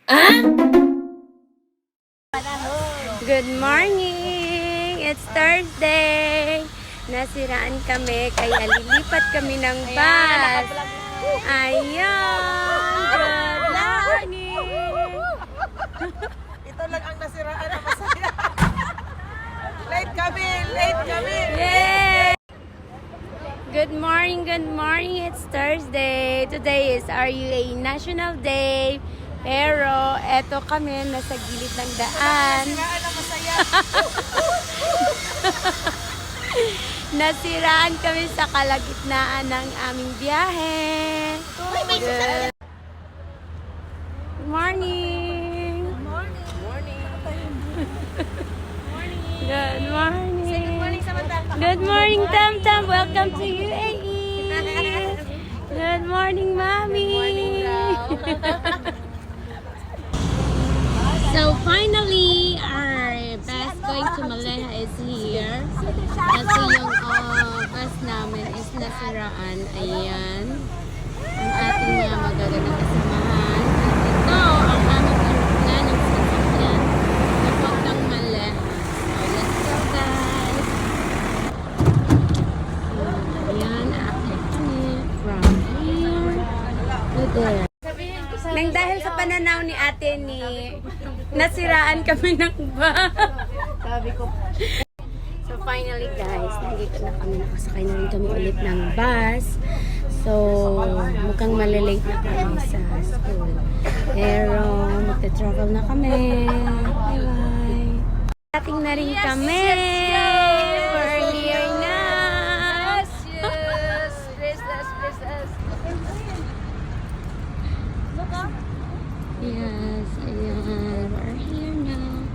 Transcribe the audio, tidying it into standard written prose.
Good morning! It's Thursday! Nasiraan kami, kaya lilipat kami ng bus. Ayan! Good morning! Ito lang ang nasiraan na masaya. Late kami! Late kami! Yay! Good morning! Good morning! It's Thursday! Today is RUA National Day. Pero, eto kami, nasa gilid ng daan. Nasiraan na masaya. Nasiraan kami sa kalagitnaan ng aming biyahe. Good morning! Good morning! Good morning, Tam Tam! Welcome to UAE! Good morning, Mommy! So finally, our bus going to Maleha is here. Kasi yung bus namin is nasiraan. Ayan. Ang ating mga magagandang kasamahan. Ito ang aming aeroplanong sasakyan. Papuntang Maleha. So let's go, guys. Ayan, akit kami from here to there. Nang dahil sa pananaw ni ate ni nasiraan kami ng bus. Sabi ko. So finally guys, nandito na kami, nakasakay na rin kami ulit ng bus. So mukhang malilate na kami sa school. Pero magte-travel na kami. Bye-bye. Dating na rin kami. For here na. Yes! Praise us! Yes, ayan. We're here now.